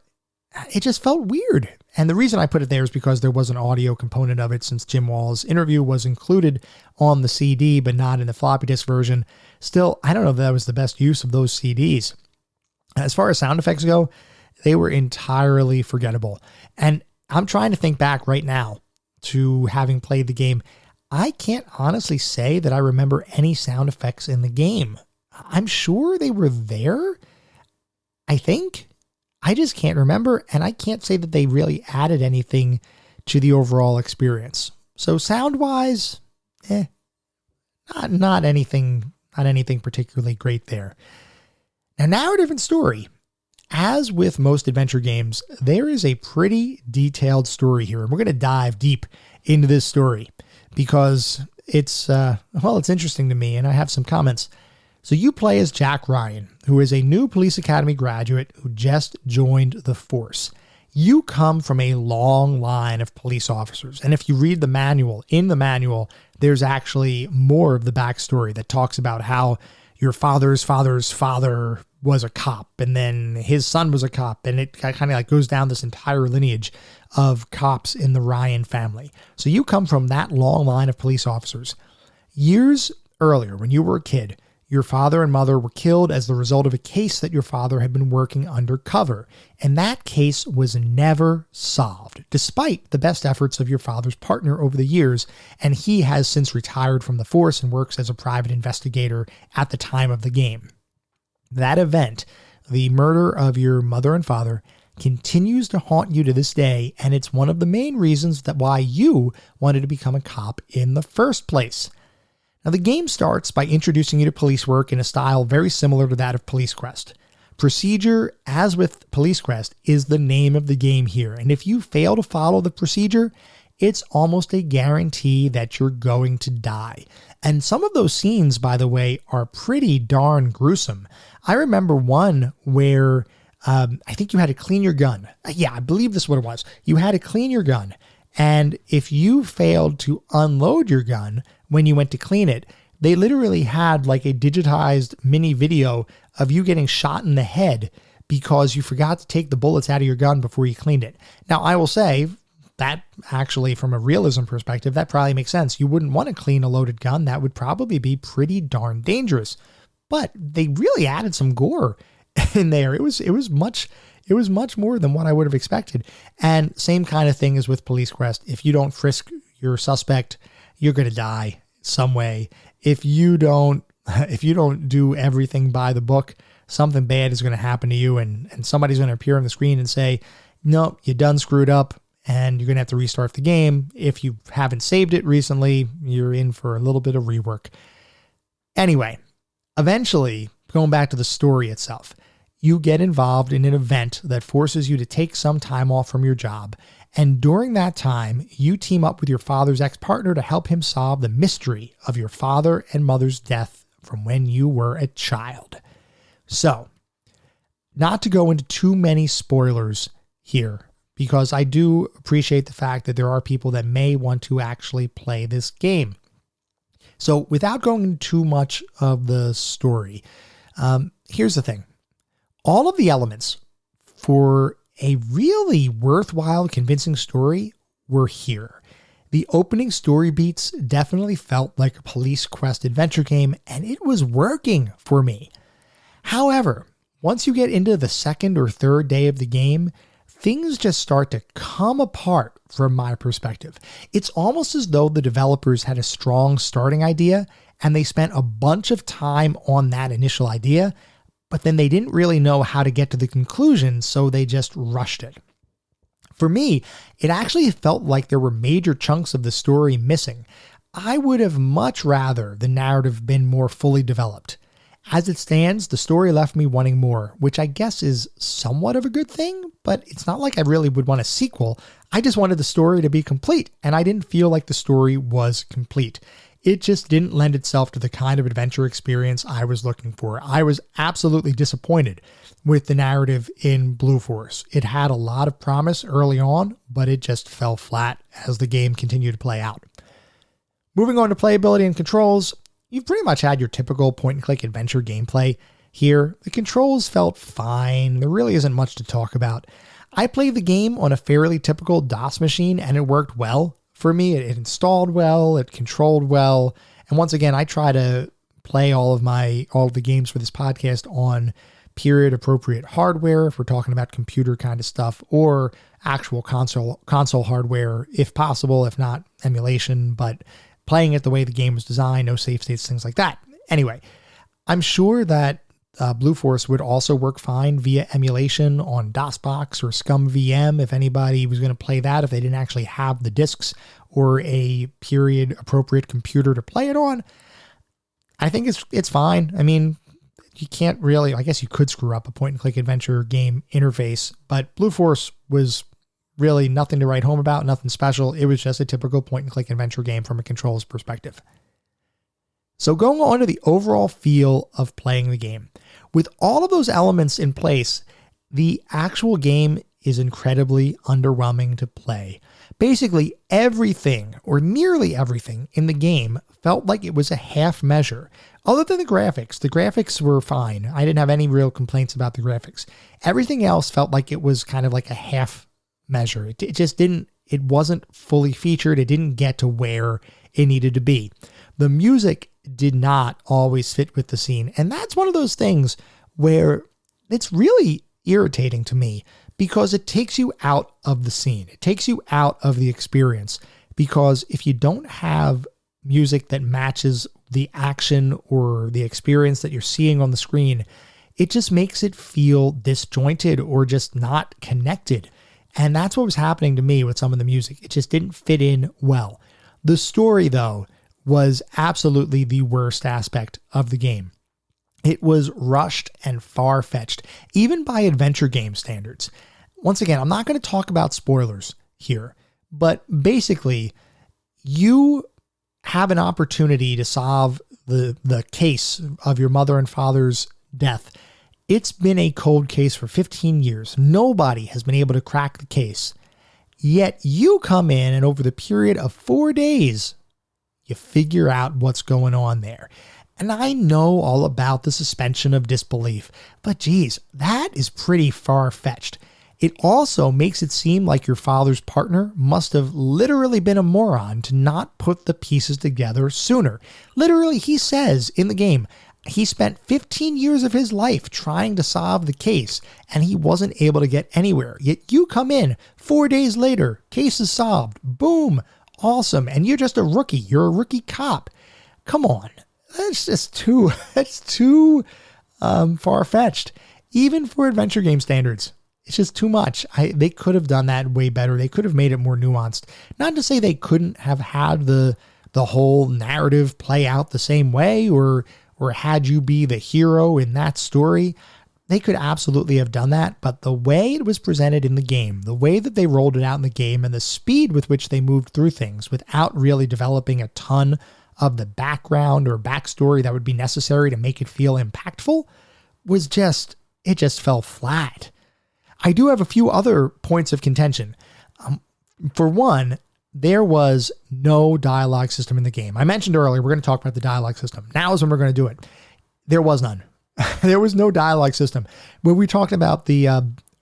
[SPEAKER 1] it just felt weird. And the reason I put it there is because there was an audio component of it, since Jim Wall's interview was included on the CD, but not in the floppy disk version. Still, I don't know if that was the best use of those CDs. As far as sound effects go, they were entirely forgettable. And I'm trying to think back right now to having played the game. I can't honestly say that I remember any sound effects in the game. I'm sure they were there. I think. I just can't remember, and I can't say that they really added anything to the overall experience. So sound-wise, not anything particularly great there. Now, narrative and story. As with most adventure games, there is a pretty detailed story here, and we're going to dive deep into this story because it's interesting to me, and I have some comments. So you play as Jack Ryan, who is a new police academy graduate who just joined the force. You come from a long line of police officers, and if you read the manual, in the manual, there's actually more of the backstory that talks about how your father's father was a cop, and then his son was a cop, and it kind of like goes down this entire lineage of cops in the Ryan family. So you come from that long line of police officers. Years earlier, when you were a kid, your father and mother were killed as the result of a case that your father had been working undercover, and that case was never solved, despite the best efforts of your father's partner over the years, and he has since retired from the force and works as a private investigator at the time of the game. That event, the murder of your mother and father, continues to haunt you to this day, and it's one of the main reasons that why you wanted to become a cop in the first place. Now, the game starts by introducing you to police work in a style very similar to that of Police Quest. Procedure, as with Police Quest, is the name of the game here, and if you fail to follow the procedure, it's almost a guarantee that you're going to die. And some of those scenes, by the way, are pretty darn gruesome. I remember one where I think you had to clean your gun. Yeah, I believe this is what it was. You had to clean your gun, and if you failed to unload your gun when you went to clean it, they literally had like a digitized mini video of you getting shot in the head because you forgot to take the bullets out of your gun before you cleaned it. Now, I will say that actually, from a realism perspective, that probably makes sense. You wouldn't want to clean a loaded gun. That would probably be pretty darn dangerous. But they really added some gore in there. It was much more than what I would have expected. And same kind of thing as with Police Quest. If you don't frisk your suspect, you're going to die some way. If you don't do everything by the book, something bad is going to happen to you, and somebody's going to appear on the screen and say, "Nope, you done screwed up," and you're going to have to restart the game. If you haven't saved it recently, you're in for a little bit of rework. Anyway, eventually, going back to the story itself, you get involved in an event that forces you to take some time off from your job. And during that time, you team up with your father's ex-partner to help him solve the mystery of your father and mother's death from when you were a child. So, not to go into too many spoilers here, because I do appreciate the fact that there are people that may want to actually play this game. So, without going into too much of the story, here's the thing. All of the elements for a really worthwhile, convincing story were here. The opening story beats definitely felt like a Police Quest adventure game, and it was working for me. However, once you get into the second or third day of the game, things just start to come apart from my perspective. It's almost as though the developers had a strong starting idea, and they spent a bunch of time on that initial idea, but then they didn't really know how to get to the conclusion, so they just rushed it. For me, it actually felt like there were major chunks of the story missing. I would have much rather the narrative been more fully developed. As it stands, the story left me wanting more, which I guess is somewhat of a good thing, but it's not like I really would want a sequel. I just wanted the story to be complete, and I didn't feel like the story was complete. It just didn't lend itself to the kind of adventure experience I was looking for. I was absolutely disappointed with the narrative in Blue Force. It had a lot of promise early on, but it just fell flat as the game continued to play out. Moving on to playability and controls, you've pretty much had your typical point-and-click adventure gameplay here. The controls felt fine. There really isn't much to talk about. I played the game on a fairly typical DOS machine, and it worked well. For me, it installed well, it controlled well, and once again, I try to play all of the games for this podcast on period-appropriate hardware, if we're talking about computer kind of stuff, or actual console hardware, if possible, if not emulation, but playing it the way the game was designed, no save states, things like that. Anyway, I'm sure that Blue Force would also work fine via emulation on DOSBox or ScumVM if anybody was going to play that, if they didn't actually have the discs or a period-appropriate computer to play it on. I think it's fine. I mean, you can't really, I guess you could screw up a point and click adventure game interface, but Blue Force was really nothing to write home about, nothing special. It was just a typical point and click adventure game from a controls perspective. So going on to the overall feel of playing the game, with all of those elements in place, the actual game is incredibly underwhelming to play. Basically everything, or nearly everything, in the game felt like it was a half measure. Other than the graphics. The graphics were fine. I didn't have any real complaints about the graphics. Everything else felt like it was kind of like a half measure. It just didn't, it wasn't fully featured. It didn't get to where it needed to be. The music did not always fit with the scene. And that's one of those things where it's really irritating to me, because it takes you out of the scene. It takes you out of the experience, because if you don't have music that matches the action or the experience that you're seeing on the screen, it just makes it feel disjointed or just not connected. And that's what was happening to me with some of the music. It just didn't fit in well. The story, though, was absolutely the worst aspect of the game. It was rushed and far-fetched, even by adventure game standards. Once again, I'm not going to talk about spoilers here, but basically, you have an opportunity to solve the case of your mother and father's death. It's been a cold case for 15 years. Nobody has been able to crack the case. Yet you come in, and over the period of 4 days, you figure out what's going on there. And I know all about the suspension of disbelief, but geez, that is pretty far-fetched. It also makes it seem like your father's partner must have literally been a moron to not put the pieces together sooner. Literally, he says in the game, he spent 15 years of his life trying to solve the case, and he wasn't able to get anywhere. Yet you come in 4 days later, case is solved, boom, awesome, and you're just a rookie. You're a rookie cop. Come on, that's too far-fetched, even for adventure game standards. It's just too much. They could have done that way better. They could have made it more nuanced. Not to say they couldn't have had the whole narrative play out the same way, or had you be the hero in that story. They could absolutely have done that, but the way it was presented in the game, the way that they rolled it out in the game, and the speed with which they moved through things without really developing a ton of the background or backstory that would be necessary to make it feel impactful, was just, it just fell flat. I do have a few other points of contention. For one, there was no dialogue system in the game. I mentioned earlier, we're going to talk about the dialogue system. Now is when we're going to do it. There was none. There was no dialogue system. When we talked about the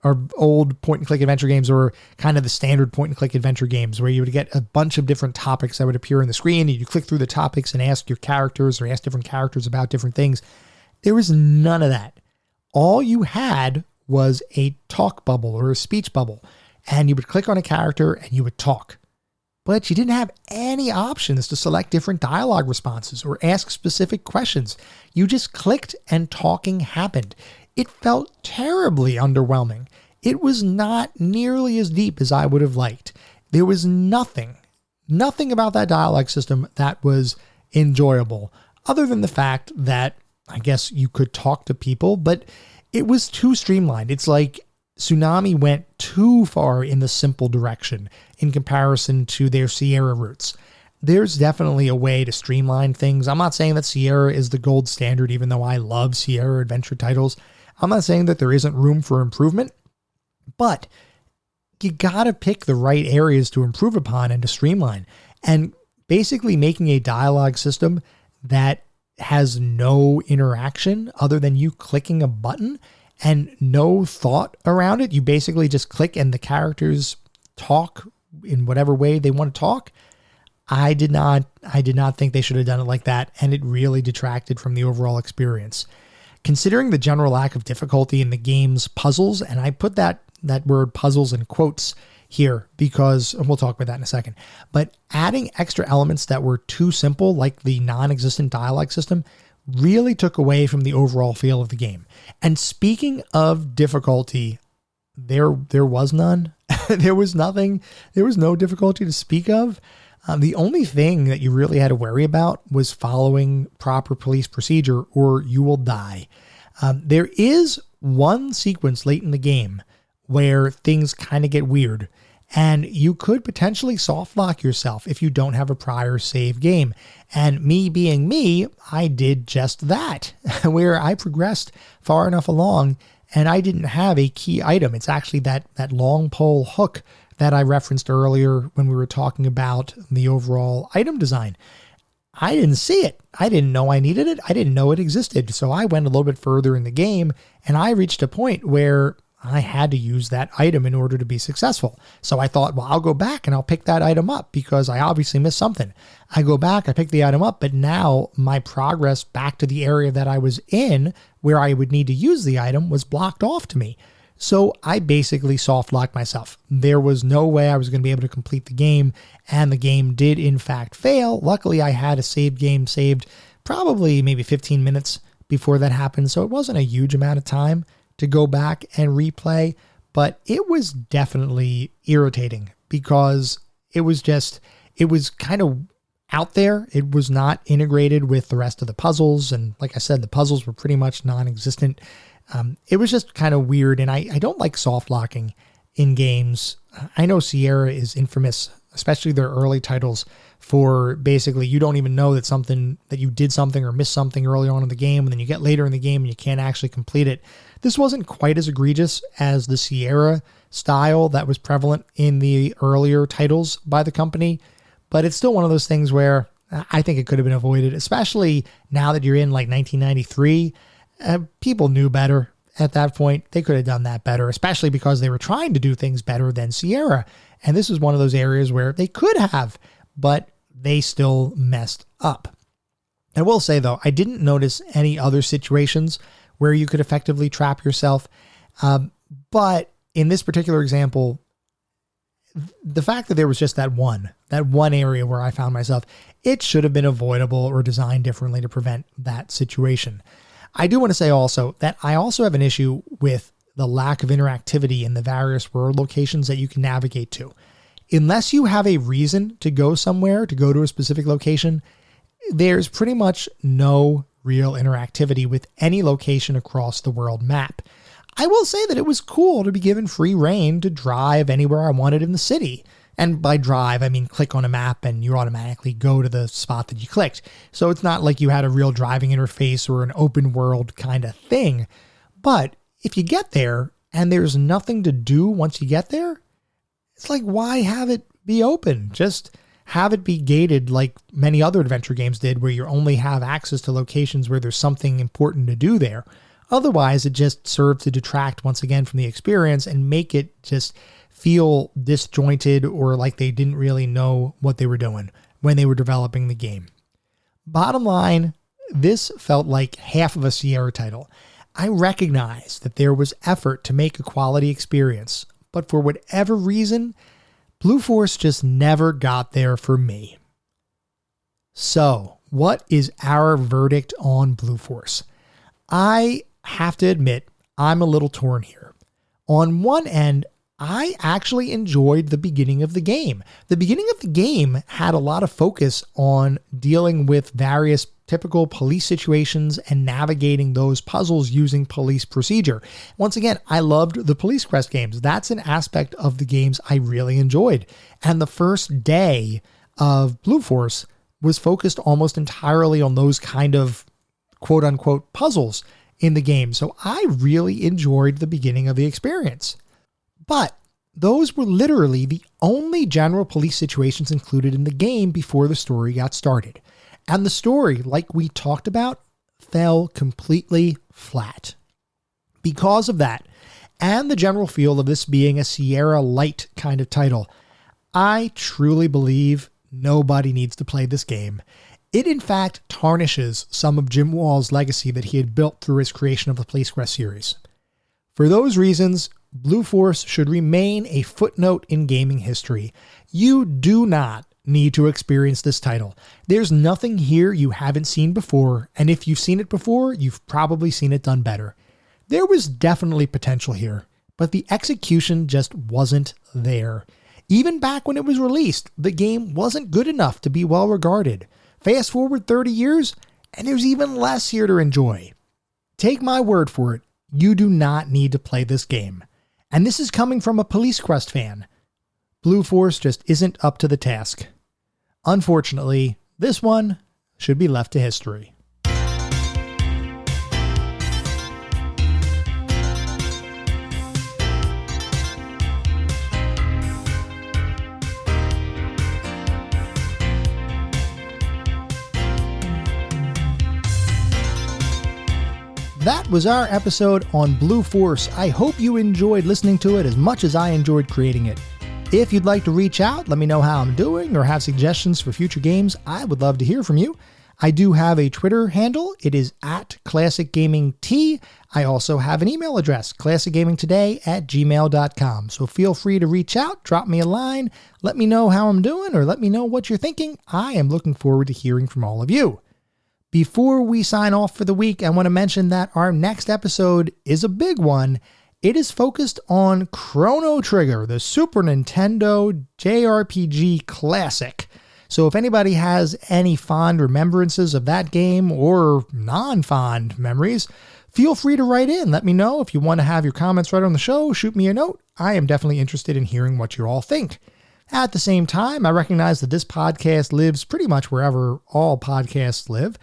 [SPEAKER 1] our old point-and-click adventure games, or kind of the standard point-and-click adventure games, where you would get a bunch of different topics that would appear on the screen, and you click through the topics and ask your characters, or ask different characters about different things. There was none of that. All you had was a talk bubble or a speech bubble, and you would click on a character and you would talk. But you didn't have any options to select different dialogue responses or ask specific questions. You just clicked and talking happened. It felt terribly underwhelming. It was not nearly as deep as I would have liked. There was nothing about that dialogue system that was enjoyable, other than the fact that I guess you could talk to people, but it was too streamlined. It's like Tsunami went too far in the simple direction in comparison to their Sierra roots. There's definitely a way to streamline things. I'm not saying that Sierra is the gold standard, even though I love Sierra adventure titles. I'm not saying that there isn't room for improvement, but you gotta pick the right areas to improve upon and to streamline. And basically making a dialogue system that has no interaction other than you clicking a button and no thought around it. You basically just click and the characters talk in whatever way they want to talk. I did not think they should have done it like that, and it really detracted from the overall experience. Considering the general lack of difficulty in the game's puzzles, and I put that word puzzles in quotes here because, and we'll talk about that in a second, but adding extra elements that were too simple, like the non-existent dialogue system, really took away from the overall feel of the game. And speaking of difficulty, there was none. There was nothing. There was no difficulty to speak of. The only thing that you really had to worry about was following proper police procedure, or you will die. There is one sequence late in the game where things kind of get weird, and you could potentially soft lock yourself if you don't have a prior save game. And me being me, I did just that, where I progressed far enough along and I didn't have a key item. It's actually that long pole hook that I referenced earlier when we were talking about the overall item design. I didn't see it. I didn't know I needed it. I didn't know it existed. So I went a little bit further in the game and I reached a point where I had to use that item in order to be successful. So I thought, well, I'll go back and I'll pick that item up because I obviously missed something. I go back, I pick the item up, but now my progress back to the area that I was in where I would need to use the item was blocked off to me. So I basically soft locked myself. There was no way I was going to be able to complete the game, and the game did in fact fail. Luckily, I had a save game saved probably maybe 15 minutes before that happened, so it wasn't a huge amount of time to go back and replay, but it was definitely irritating because it was kind of out there. It was not integrated with the rest of the puzzles. And like I said, the puzzles were pretty much non-existent. It was just kind of weird. And I don't like soft locking in games. I know Sierra is infamous, especially their early titles, for basically you don't even know that you did something or missed something early on in the game, and then you get later in the game and you can't actually complete it. This wasn't quite as egregious as the Sierra style that was prevalent in the earlier titles by the company, but it's still one of those things where I think it could have been avoided, especially now that you're in like 1993. People knew better at that point. They could have done that better, especially because they were trying to do things better than Sierra. And this is one of those areas where they could have, but they still messed up. I will say, though, I didn't notice any other situations where you could effectively trap yourself. But in this particular example, the fact that there was just that one area where I found myself, it should have been avoidable or designed differently to prevent that situation. I do want to say also that I also have an issue with the lack of interactivity in the various world locations that you can navigate to. Unless you have a reason to go somewhere, to go to a specific location, there's pretty much no real interactivity with any location across the world map. I will say that it was cool to be given free reign to drive anywhere I wanted in the city. And by drive, I mean click on a map and you automatically go to the spot that you clicked. So it's not like you had a real driving interface or an open world kind of thing. But if you get there and there's nothing to do once you get there, it's like, why have it be open? Just have it be gated like many other adventure games did, where you only have access to locations where there's something important to do there. Otherwise, it just serves to detract once again from the experience and make it just feel disjointed or like they didn't really know what they were doing when they were developing the game. Bottom line, this felt like half of a Sierra title. I recognize that there was effort to make a quality experience, but for whatever reason, Blue Force just never got there for me. So, what is our verdict on Blue Force? I have to admit, I'm a little torn here. On one end, I actually enjoyed the beginning of the game. The beginning of the game had a lot of focus on dealing with various typical police situations and navigating those puzzles using police procedure. Once again, I loved the Police Quest games. That's an aspect of the games I really enjoyed. And the first day of Blue Force was focused almost entirely on those kind of quote unquote puzzles in the game. So I really enjoyed the beginning of the experience. But those were literally the only general police situations included in the game before the story got started. And the story, like we talked about, fell completely flat. Because of that, and the general feel of this being a Sierra Light kind of title, I truly believe nobody needs to play this game. It in fact tarnishes some of Jim Wall's legacy that he had built through his creation of the Police Quest series. For those reasons, Blue Force should remain a footnote in gaming history. You do not need to experience this title. There's nothing here you haven't seen before, and if you've seen it before, you've probably seen it done better. There was definitely potential here, but the execution just wasn't there. Even back when it was released, the game wasn't good enough to be well regarded. Fast forward 30 years, and there's even less here to enjoy. Take my word for it, you do not need to play this game. And this is coming from a Police Quest fan. Blue Force just isn't up to the task. Unfortunately, this one should be left to history. That was our episode on Blue Force. I hope you enjoyed listening to it as much as I enjoyed creating it. If you'd like to reach out, let me know how I'm doing, or have suggestions for future games, I would love to hear from you. I do have a Twitter handle. It is @ClassicGamingT. I also have an email address, classicgamingtoday@gmail.com. So feel free to reach out, drop me a line, let me know how I'm doing, or let me know what you're thinking. I am looking forward to hearing from all of you. Before we sign off for the week, I want to mention that our next episode is a big one. It is focused on Chrono Trigger, the Super Nintendo JRPG classic. So if anybody has any fond remembrances of that game or non-fond memories, feel free to write in. Let me know. If you want to have your comments right on the show, shoot me a note. I am definitely interested in hearing what you all think. At the same time, I recognize that this podcast lives pretty much wherever all podcasts live,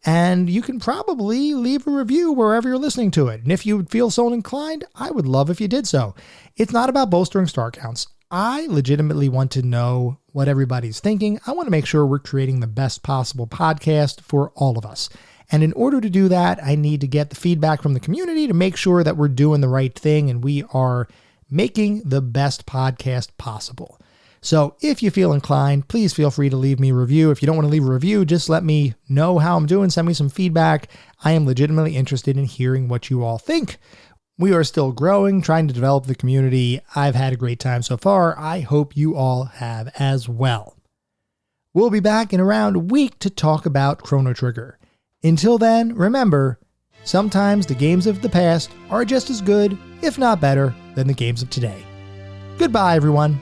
[SPEAKER 1] and you can probably leave a review wherever you're listening to it. And if you feel so inclined, I would love if you did so. It's not about bolstering star counts. I legitimately want to know what everybody's thinking. I want to make sure we're creating the best possible podcast for all of us. And in order to do that, I need to get the feedback from the community to make sure that we're doing the right thing and we are making the best podcast possible. So if you feel inclined, please feel free to leave me a review. If you don't want to leave a review, just let me know how I'm doing. Send me some feedback. I am legitimately interested in hearing what you all think. We are still growing, trying to develop the community. I've had a great time so far. I hope you all have as well. We'll be back in around a week to talk about Chrono Trigger. Until then, remember, sometimes the games of the past are just as good, if not better, than the games of today. Goodbye, everyone.